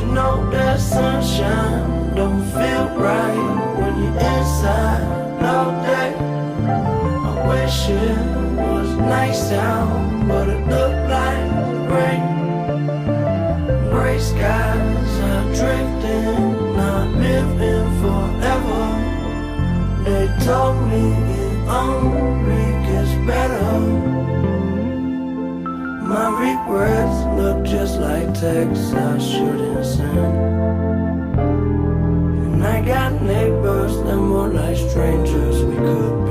you know that sunshine don't feel right when you're inside all day. I wish it was nice out, but it looked like rain. Gray skies are drifting, not living forever. They told me it only gets better. My regrets look just like texts I shouldn't send. And I got neighbors that more like strangers we could